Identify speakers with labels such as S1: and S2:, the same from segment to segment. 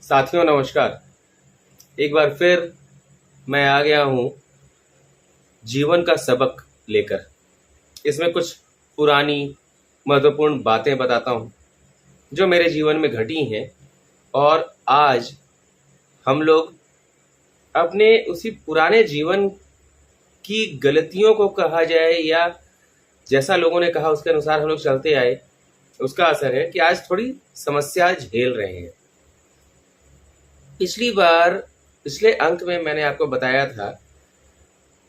S1: साथियों नमस्कार। एक बार फिर मैं आ गया हूँ जीवन का सबक लेकर। इसमें कुछ पुरानी महत्वपूर्ण बातें बताता हूँ जो मेरे जीवन में घटी हैं, और आज हम लोग अपने उसी पुराने जीवन की गलतियों को कहा जाए या जैसा लोगों ने कहा उसके अनुसार हम लोग चलते आए, उसका असर है कि आज थोड़ी समस्या झेल रहे हैं। पिछली बार पिछले अंक में मैंने आपको बताया था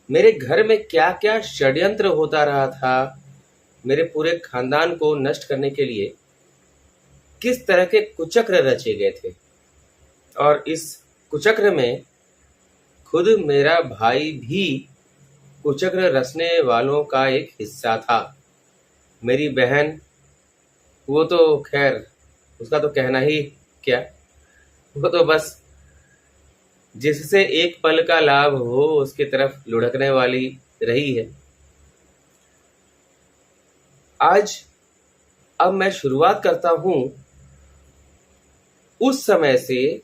S1: मेरे घर में क्या क्या षड्यंत्र होता रहा था, मेरे पूरे खानदान को नष्ट करने के लिए किस तरह के कुचक्र रचे गए थे। और इस कुचक्र में खुद मेरा भाई भी कुचक्र रचने वालों का एक हिस्सा था। मेरी बहन, वो तो खैर उसका तो कहना ही क्या, वो तो बस जिससे एक पल का लाभ हो उसकी तरफ लुढ़कने वाली रही है। आज अब मैं शुरुआत करता हूं उस समय से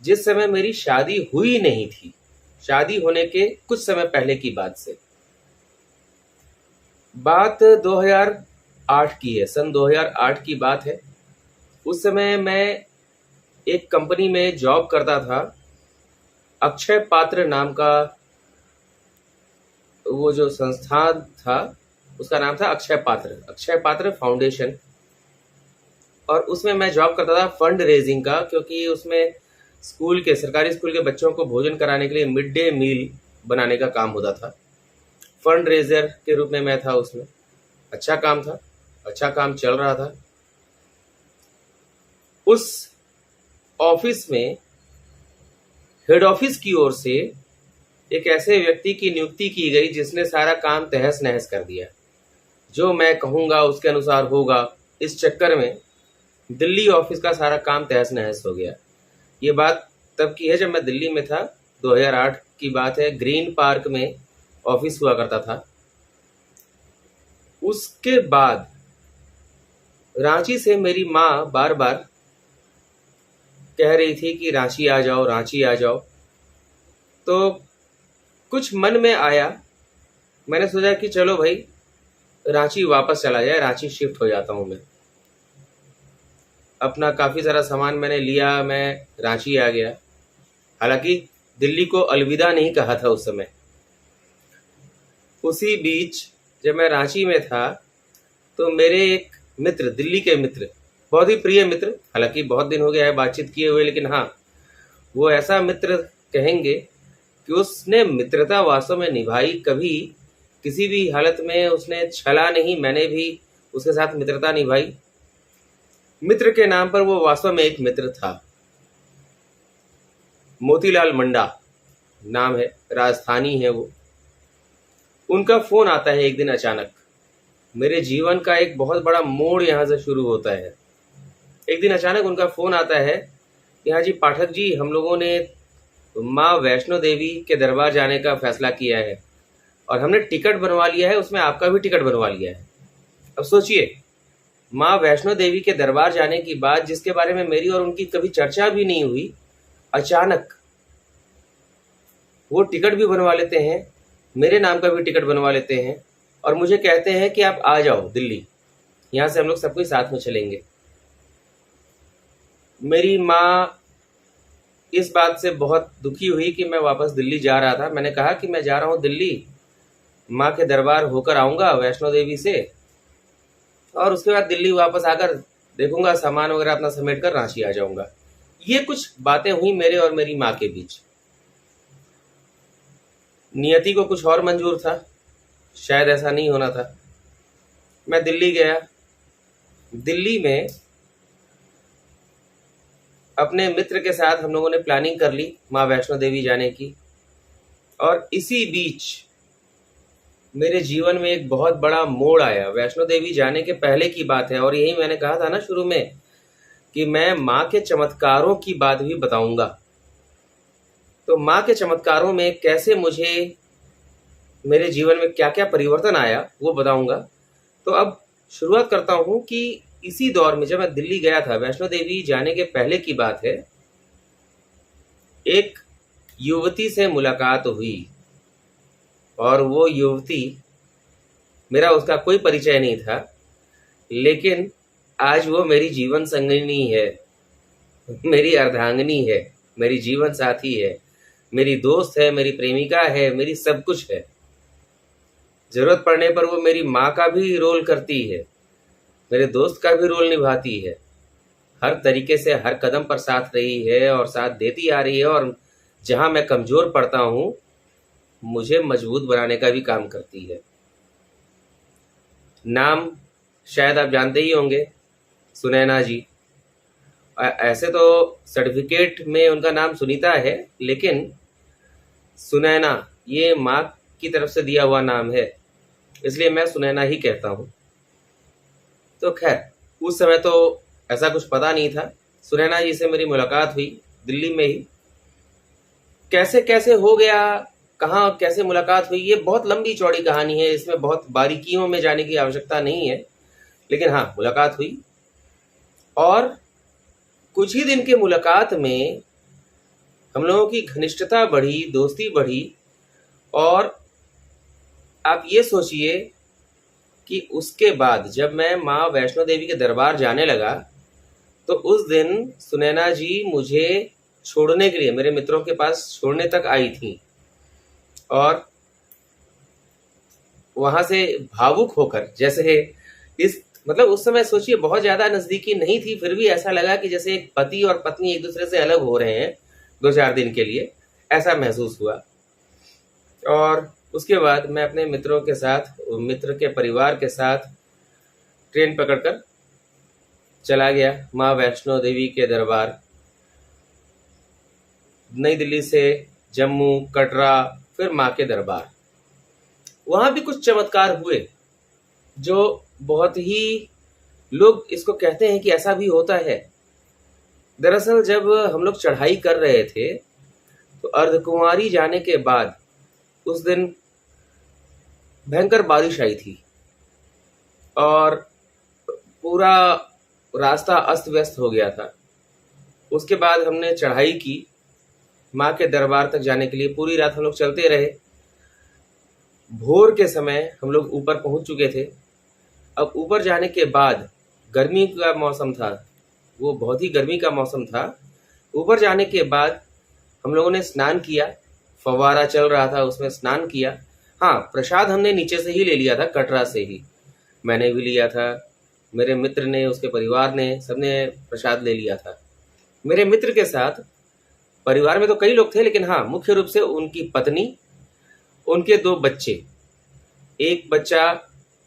S1: जिस समय मेरी शादी हुई नहीं थी, शादी होने के कुछ समय पहले की बात से। बात 2008 की है, सन 2008 की बात है। उस समय मैं एक कंपनी में जॉब करता था। अक्षय पात्र नाम का वो जो संस्थान था उसका नाम था अक्षय पात्र फाउंडेशन। और उसमें मैं जॉब करता था फंड रेजिंग का, क्योंकि उसमें सरकारी स्कूल के बच्चों को भोजन कराने के लिए मिड डे मील बनाने का काम होता था। फंड रेजर के रूप में मैं था उसमें। अच्छा काम था, अच्छा काम चल रहा था। उस ऑफिस में हेड ऑफिस की ओर से एक ऐसे व्यक्ति की नियुक्ति की गई जिसने सारा काम तहस नहस कर दिया। जो मैं कहूँगा उसके अनुसार होगा, इस चक्कर में दिल्ली ऑफिस का सारा काम तहस नहस हो गया। ये बात तब की है जब मैं दिल्ली में था, 2008 की बात है। ग्रीन पार्क में ऑफिस हुआ करता था। उसके बाद रांची से मेरी माँ बार बार कह रही थी कि रांची आ जाओ, रांची आ जाओ। तो कुछ मन में आया, मैंने सोचा कि चलो भाई रांची वापस चला जाए, रांची शिफ्ट हो जाता हूँ मैं। अपना काफ़ी सारा सामान मैंने लिया, मैं रांची आ गया। हालांकि दिल्ली को अलविदा नहीं कहा था उस समय। उसी बीच जब मैं रांची में था तो मेरे एक मित्र, दिल्ली के मित्र, बहुत ही प्रिय मित्र, हालांकि बहुत दिन हो गया है बातचीत किए हुए, लेकिन हाँ, वो ऐसा मित्र कहेंगे कि उसने मित्रता वास्तव में निभाई। कभी किसी भी हालत में उसने छला नहीं, मैंने भी उसके साथ मित्रता निभाई। मित्र के नाम पर वो वास्तव में एक मित्र था। मोतीलाल मंडा नाम है, राजस्थानी है वो। उनका फोन आता है एक दिन अचानक। मेरे जीवन का एक बहुत बड़ा मोड़ यहाँ से शुरू होता है। एक दिन अचानक उनका फोन आता है कि हाँ जी पाठक जी, हम लोगों ने माँ वैष्णो देवी के दरबार जाने का फैसला किया है और हमने टिकट बनवा लिया है, उसमें आपका भी टिकट बनवा लिया है। अब सोचिए, माँ वैष्णो देवी के दरबार जाने की बात जिसके बारे में मेरी और उनकी कभी चर्चा भी नहीं हुई, अचानक वो टिकट भी बनवा लेते हैं, मेरे नाम का भी टिकट बनवा लेते हैं और मुझे कहते हैं कि आप आ जाओ दिल्ली, यहाँ से हम लोग सब कोई साथ में चलेंगे। मेरी माँ इस बात से बहुत दुखी हुई कि मैं वापस दिल्ली जा रहा था। मैंने कहा कि मैं जा रहा हूँ दिल्ली, माँ के दरबार होकर आऊँगा वैष्णो देवी से, और उसके बाद दिल्ली वापस आकर देखूंगा, सामान वगैरह अपना समेट कर रांची आ जाऊंगा। ये कुछ बातें हुई मेरे और मेरी माँ के बीच। नियति को कुछ और मंजूर था, शायद ऐसा नहीं होना था। मैं दिल्ली गया। दिल्ली में अपने मित्र के साथ हम लोगों ने प्लानिंग कर ली माँ वैष्णो देवी जाने की। और इसी बीच मेरे जीवन में एक बहुत बड़ा मोड़ आया। वैष्णो देवी जाने के पहले की बात है, और यही मैंने कहा था ना शुरू में कि मैं माँ के चमत्कारों की बात भी बताऊंगा। तो माँ के चमत्कारों में कैसे मुझे मेरे जीवन में क्या क्या परिवर्तन आया वो बताऊंगा। तो अब शुरुआत करता हूँ कि इसी दौर में जब मैं दिल्ली गया था, वैष्णो देवी जाने के पहले की बात है, एक युवती से मुलाकात हुई और वो युवती, मेरा उसका कोई परिचय नहीं था, लेकिन आज वो मेरी जीवन संगिनी है, मेरी अर्धांगिनी है, मेरी जीवन साथी है, मेरी दोस्त है, मेरी प्रेमिका है, मेरी सब कुछ है। जरूरत पड़ने पर वो मेरी माँ का भी रोल करती है, मेरे दोस्त का भी रोल निभाती है। हर तरीके से हर कदम पर साथ रही है और साथ देती आ रही है, और जहाँ मैं कमज़ोर पड़ता हूँ मुझे मजबूत बनाने का भी काम करती है। नाम शायद आप जानते ही होंगे, सुनैना जी। ऐसे तो सर्टिफिकेट में उनका नाम सुनीता है, लेकिन सुनैना ये माँ की तरफ से दिया हुआ नाम है, इसलिए मैं सुनैना ही कहता हूँ। तो खैर, उस समय तो ऐसा कुछ पता नहीं था। सुनैना जी से मेरी मुलाकात हुई दिल्ली में ही। कैसे कैसे हो गया, कहाँ कैसे मुलाकात हुई, ये बहुत लंबी चौड़ी कहानी है, इसमें बहुत बारीकियों में जाने की आवश्यकता नहीं है। लेकिन हाँ, मुलाकात हुई और कुछ ही दिन के मुलाकात में हम लोगों की घनिष्ठता बढ़ी, दोस्ती बढ़ी। और आप ये सोचिए कि उसके बाद जब मैं माँ वैष्णो देवी के दरबार जाने लगा, तो उस दिन सुनैना जी मुझे छोड़ने के लिए मेरे मित्रों के पास छोड़ने तक आई थी। और वहाँ से भावुक होकर, जैसे इस मतलब उस समय सोचिए बहुत ज़्यादा नज़दीकी नहीं थी, फिर भी ऐसा लगा कि जैसे एक पति और पत्नी एक दूसरे से अलग हो रहे हैं 2-4 दिन के लिए, ऐसा महसूस हुआ। और उसके बाद मैं अपने मित्रों के साथ, मित्र के परिवार के साथ ट्रेन पकड़कर चला गया माँ वैष्णो देवी के दरबार। नई दिल्ली से जम्मू, कटरा, फिर माँ के दरबार। वहाँ भी कुछ चमत्कार हुए जो बहुत ही, लोग इसको कहते हैं कि ऐसा भी होता है। दरअसल जब हम लोग चढ़ाई कर रहे थे तो अर्धकुंवारी जाने के बाद उस दिन भयंकर बारिश आई थी और पूरा रास्ता अस्त व्यस्त हो गया था। उसके बाद हमने चढ़ाई की माँ के दरबार तक जाने के लिए। पूरी रात हम लोग चलते रहे। भोर के समय हम लोग ऊपर पहुंच चुके थे। अब ऊपर जाने के बाद गर्मी का मौसम था, वो बहुत ही गर्मी का मौसम था। ऊपर जाने के बाद हम लोगों ने स्नान किया, फव्वारा चल रहा था, उसमें स्नान किया। हाँ, प्रसाद हमने नीचे से ही ले लिया था, कटरा से ही मैंने भी लिया था, मेरे मित्र ने, उसके परिवार ने, सबने प्रसाद ले लिया था। मेरे मित्र के साथ परिवार में तो कई लोग थे, लेकिन हाँ, मुख्य रूप से उनकी पत्नी, उनके 2 बच्चे। एक बच्चा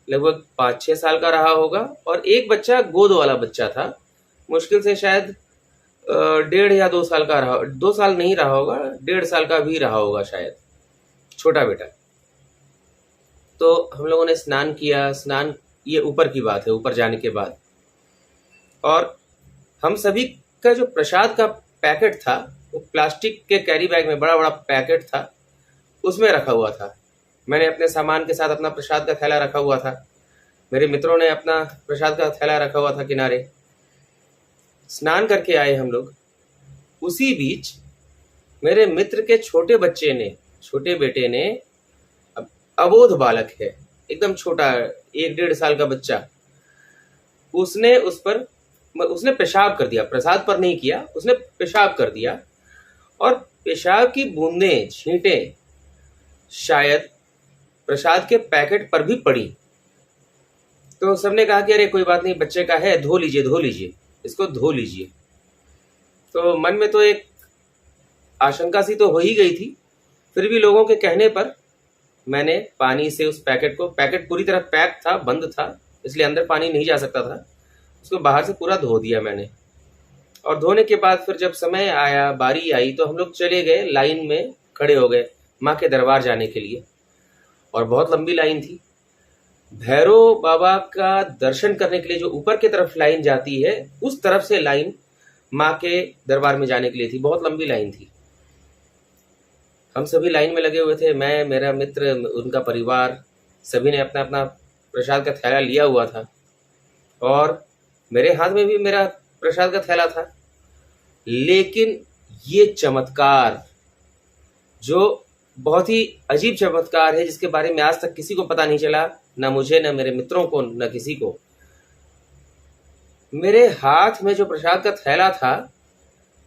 S1: लगभग 5-6 साल का रहा होगा और एक बच्चा गोद वाला बच्चा था, मुश्किल से शायद 1.5 या 2 साल का रहा, 2 साल नहीं रहा होगा, 1.5 साल का भी रहा होगा शायद, छोटा बेटा। तो हम लोगों ने स्नान किया। स्नान, ये ऊपर की बात है, ऊपर जाने के बाद। और हम सभी का जो प्रसाद का पैकेट था वो प्लास्टिक के कैरी बैग में, बड़ा बड़ा पैकेट था, उसमें रखा हुआ था। मैंने अपने सामान के साथ अपना प्रसाद का थैला रखा हुआ था, मेरे मित्रों ने अपना प्रसाद का थैला रखा हुआ था किनारे। स्नान करके आए हम लोग। उसी बीच मेरे मित्र के छोटे बच्चे ने, छोटे बेटे ने, अबोध बालक है, एकदम छोटा, 1-1.5 साल का बच्चा, उसने पेशाब कर दिया। प्रसाद पर नहीं किया, उसने पेशाब कर दिया और पेशाब की बूंदें, छींटें शायद प्रसाद के पैकेट पर भी पड़ी। तो सबने कहा कि अरे कोई बात नहीं, बच्चे का है, धो लीजिए, इसको धो लीजिए। तो मन में तो एक आशंका सी तो हो ही गई थी, फिर भी लोगों के कहने पर मैंने पानी से उस पैकेट को, पैकेट पूरी तरह पैक था, बंद था, इसलिए अंदर पानी नहीं जा सकता था, उसको बाहर से पूरा धो दिया मैंने। और धोने के बाद फिर जब समय आया, बारी आई, तो हम लोग चले गए, लाइन में खड़े हो गए माँ के दरबार जाने के लिए। और बहुत लंबी लाइन थी। भैरव बाबा का दर्शन करने के लिए जो ऊपर की तरफ लाइन जाती है, उस तरफ से लाइन माँ के दरबार में जाने के लिए थी। बहुत लंबी लाइन थी। हम सभी लाइन में लगे हुए थे, मैं, मेरा मित्र, उनका परिवार, सभी ने अपना अपना प्रसाद का थैला लिया हुआ था और मेरे हाथ में भी मेरा प्रसाद का थैला था। लेकिन ये चमत्कार जो बहुत ही अजीब चमत्कार है, जिसके बारे में आज तक किसी को पता नहीं चला, ना मुझे, ना मेरे मित्रों को, ना किसी को। मेरे हाथ में जो प्रसाद का थैला था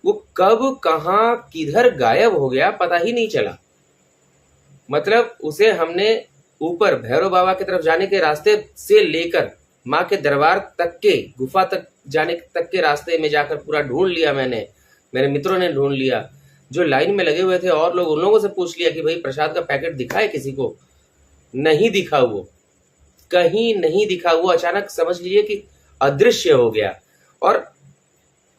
S1: वो कब कहाँ किधर गायब हो गया पता ही नहीं चला। मतलब उसे हमने ऊपर भैरव बाबा की तरफ जाने के रास्ते से लेकर माँ के दरबार तक के, गुफा तक जाने तक के रास्ते में जाकर पूरा ढूंढ लिया मैंने, मेरे मित्रों ने ढूंढ लिया, जो लाइन में लगे हुए थे और लोग, उन लोगों से पूछ लिया कि भाई प्रसाद का पैकेट दिखा है किसी को? नहीं दिखा, वो कहीं नहीं दिखा। वो अचानक समझ लीजिए कि अदृश्य हो गया। और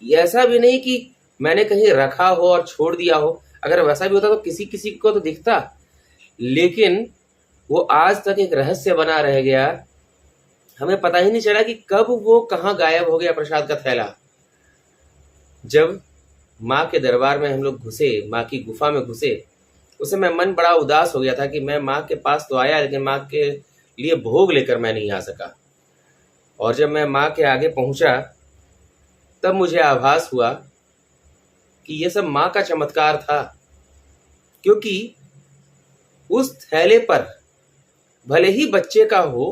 S1: ऐसा भी नहीं कि मैंने कहीं रखा हो और छोड़ दिया हो, अगर वैसा भी होता तो किसी किसी को तो दिखता, लेकिन वो आज तक एक रहस्य बना रह गया। हमें पता ही नहीं चला कि कब वो कहाँ गायब हो गया प्रसाद का थैला। जब माँ के दरबार में हम लोग घुसे, माँ की गुफा में घुसे, उस समय मन बड़ा उदास हो गया था कि मैं माँ के पास तो आया, लेकिन माँ के लिए भोग लेकर मैं नहीं आ सका। और जब मैं माँ के आगे पहुंचा तब मुझे आभास हुआ कि ये सब माँ का चमत्कार था, क्योंकि उस थैले पर भले ही बच्चे का हो,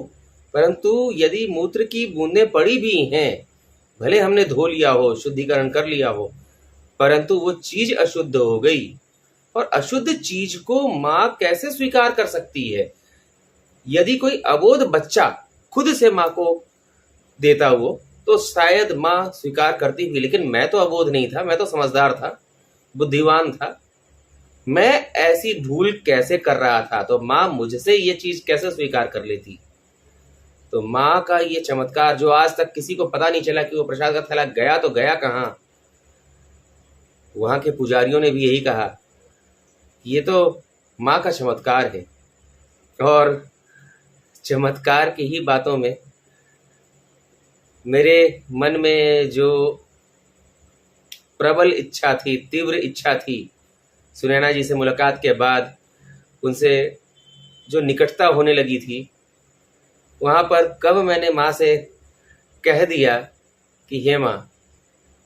S1: परंतु यदि मूत्र की बूंदें पड़ी भी हैं, भले हमने धो लिया हो, शुद्धिकरण कर लिया हो, परंतु वो चीज अशुद्ध हो गई। और अशुद्ध चीज को माँ कैसे स्वीकार कर सकती है? यदि कोई अबोध बच्चा खुद से माँ को देता वो तो शायद माँ स्वीकार करती भी, लेकिन मैं तो अबोध नहीं था, मैं तो समझदार था, बुद्धिमान था। मैं ऐसी भूल कैसे कर रहा था? तो माँ मुझसे ये चीज कैसे स्वीकार कर लेती? तो माँ का ये चमत्कार जो आज तक किसी को पता नहीं चला कि वो प्रसाद का थैला गया तो गया कहाँ। वहां के पुजारियों ने भी यही कहा, ये तो माँ का चमत्कार है। और चमत्कार की ही बातों में मेरे मन में जो प्रबल इच्छा थी, तीव्र इच्छा थी, सुनैना जी से मुलाकात के बाद उनसे जो निकटता होने लगी थी, वहाँ पर कब मैंने माँ से कह दिया कि हे माँ,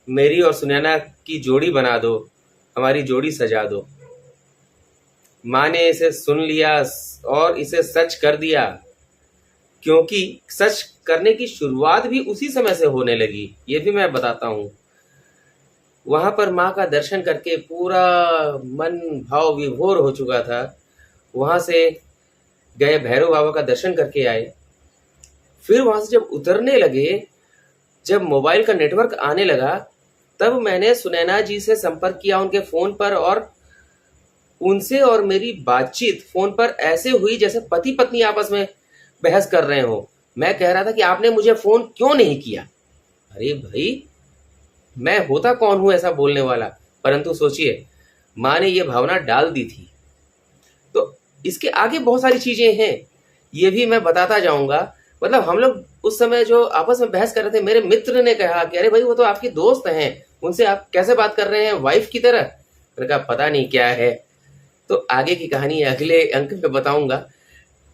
S1: मेरी और सुनैना की जोड़ी बना दो, हमारी जोड़ी सजा दो। माँ ने इसे सुन लिया और इसे सच कर दिया, क्योंकि सच करने की शुरुआत भी उसी समय से होने लगी, ये भी मैं बताता हूँ। वहां पर माँ का दर्शन करके पूरा मन भाव विभोर हो चुका था। वहां से गए, भैरव बाबा का दर्शन करके आए। फिर वहां से जब उतरने लगे, जब मोबाइल का नेटवर्क आने लगा, तब मैंने सुनैना जी से संपर्क किया उनके फोन पर, और उनसे और मेरी बातचीत फोन पर ऐसे हुई जैसे पति पत्नी आपस में बहस कर रहे हो। मैं कह रहा था कि आपने मुझे फोन क्यों नहीं किया? अरे भाई, मैं होता कौन हूं ऐसा बोलने वाला? परंतु सोचिए, माँ ने ये भावना डाल दी थी। तो इसके आगे बहुत सारी चीजें हैं, ये भी मैं बताता जाऊंगा। मतलब हम लोग उस समय जो आपस में बहस कर रहे थे, मेरे मित्र ने कहा कि अरे भाई, वो तो आपकी दोस्त हैं, उनसे आप कैसे बात कर रहे हैं, वाइफ की तरह। मैंने कहा पता नहीं क्या है। तो आगे की कहानी अगले अंक में बताऊंगा।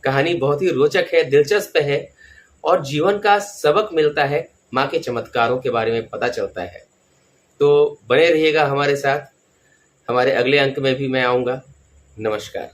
S1: कहानी बहुत ही रोचक है, दिलचस्प है, और जीवन का सबक मिलता है, माँ के चमत्कारों के बारे में पता चलता है। तो बने रहिएगा हमारे साथ। हमारे अगले अंक में भी मैं आऊँगा। नमस्कार।